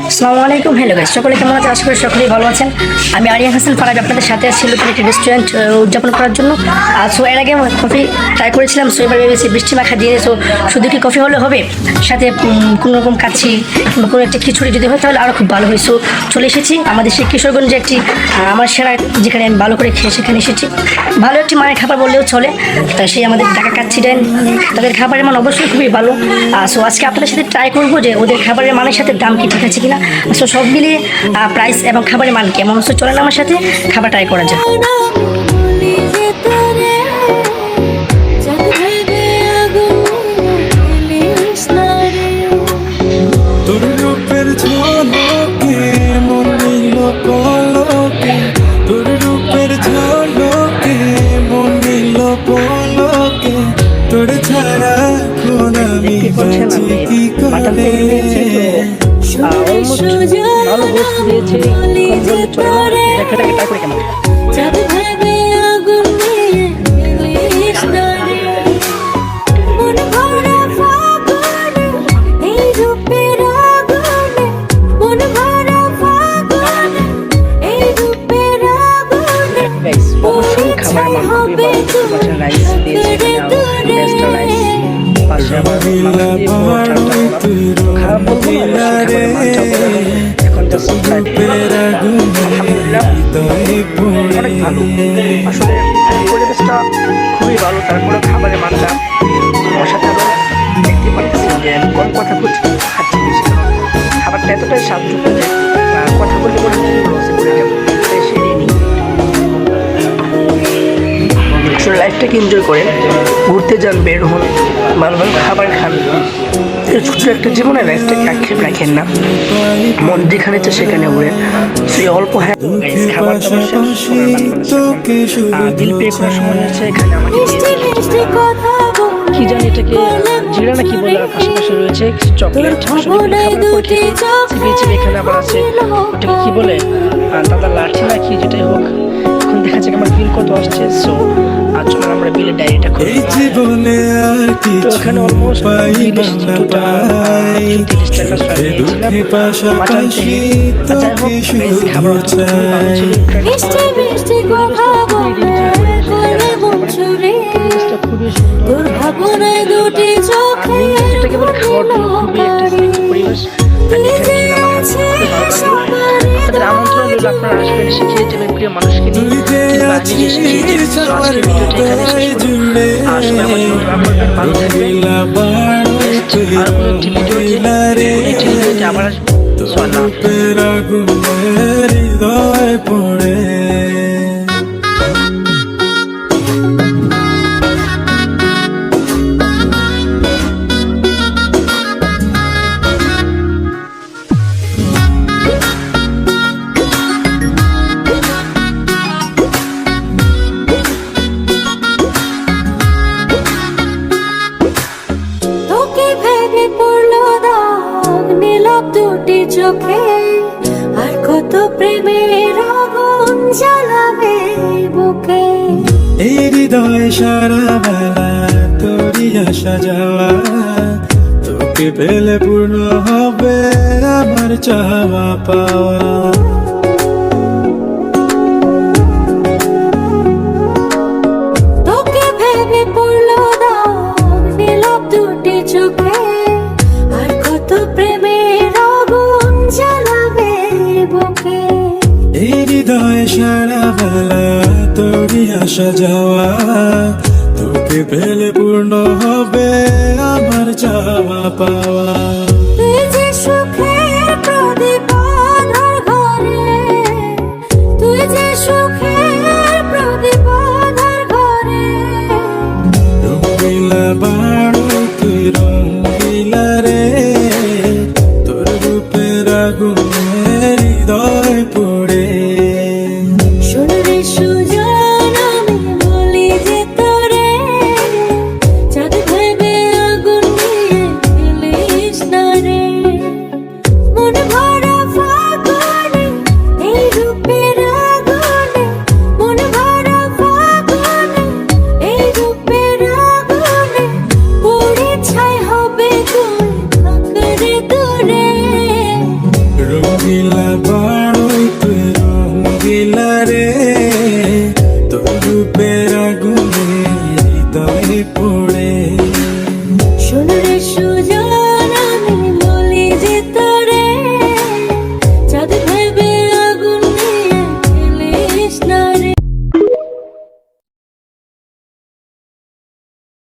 আসসালামু আলাইকুম। Hello guys, সকলে কেমন আছেন? আশা করি সকলেই ভালো আছেন। আমি আরিয়ান হাসান ফারাজ আপনাদের সাথে আসছি নতুন একটি রেস্টুরেন্ট উদযাপন করার জন্য। সো এর আগে কফি ট্রাই করেছিলাম, সো এবার ভেবেছি বৃষ্টি মাখা দিয়ে, সো শুধু কি কফি হলে হবে, সাথে কোনো রকম কাচ্ছি কিংবা কোনো একটা খিচুড়ি যদি হয় তাহলে আরও খুব ভালো হয়। সো চলে এসেছি আমাদের সেই কিশোরগঞ্জে একটি আমার সেরা, যেখানে আমি ভালো করে খেয়ে সেখানে এসেছি। ভালো একটি মানের খাবার বললেও চলে। তা সেই আমাদের ঢাকা কাচ্ছি দেন, তাদের খাবারের মান অবশ্যই খুবই ভালো। সো আজকে আপনাদের সাথে ট্রাই করবো যে ওদের খাবারের মানের সাথে দাম কি ঠিক আছে কিনা। সো সব মিলিয়ে প্রাইস এবং খাবারের মান কেমন, সো চলেন আমার সাথে খাবার ট্রাই করা যায়। পরিবেশটা খুবই ভালো, তারপরে খাবারের মানটা অসাধারণ। দেখতে পাচ্ছি যে কম কথা বলছি, খাচ্ছি বেশি, খাবারটা এতটাই স্বাদযুক্ত যে কথা বলতে বলে লসে পড়ে যাবো, তাই সেটাই নিই। আসলে লাইফটাকে এনজয় করেন, ঘুরতে যান, বের হন, ভালো ভালো খাবার খান। ছোট্ট একটা জীবনে লাইফটাকে আক্ষেপ রাখেন না, মন যেখানে ইচ্ছে সেখানে ঘুরেন। সেই অল্প খাবার বিল পে করার সময় হচ্ছে এখানে আমাকে কি জানি এটাকে জিরা না কি বলে, পাশাপাশি রয়েছে চকলেট। এখানে আবার আছে ওটাকে কি বলে দাদা লাঠি না কি, যেটাই হোক। এখন দেখা যাক আমার বিল কত আসছে। সো চলুন আমরা বিলের ডায়েরিটা করি। তো এখানে অলমোস্ট 30 আমন্ত্রণ রইল, আপনারা আসবেন, শিখিয়ে যাবেন প্রিয় মানুষকে নিয়ে, কিংবা নিজে শিখিয়ে যাবেন। আজকের ভিডিওটা এখানে শেষ করব। আসলে আমার ভালো থাকবেন। আর কোনো একটি ভিডিওতে আবার আসবো। চোখে আর কত প্রেমের আগুন জ্বালাবে বুকে, এই হৃদয় সারা বেলা তোরই আসা যাওয়া, তোকে পেলে পূর্ণ হবে আমার চাওয়া পাওয়া। তোকে ভেবে পড়লো দাগ নীরব দুটি চোখে, আর কত প্রেমের আগুন জ্বালাবে বুকে, এই হৃদয় সারা বেলা তোরই আসা যাওয়া, তোকে পেলে পূর্ণ হবে আমার চাওয়া পাওয়া। তুই যে সুখের প্রদীপ আঁধার ঘরে, তুই যে সুখের প্রদীপ আঁধার ঘরে, রঙিলা বাড়ো তুই রঙিলা রে, তোর রূপের আগুনে হৃদয় পড়ে। শুনরে সুজন আমি বলি যে তোরে, চাঁদ ভেবে আগুন নিয়ে ফেলিস না রে, মন ভরা ফাগুনে এই রূপের আগুনে, মন ভরা ফাগুনে এই রূপের আগুনে, পড়ে ছাই হবে তুই থাকরে দূরে। রঙ্গিলা বাড়ই তুই রঙ্গিলা রে তোর রূপে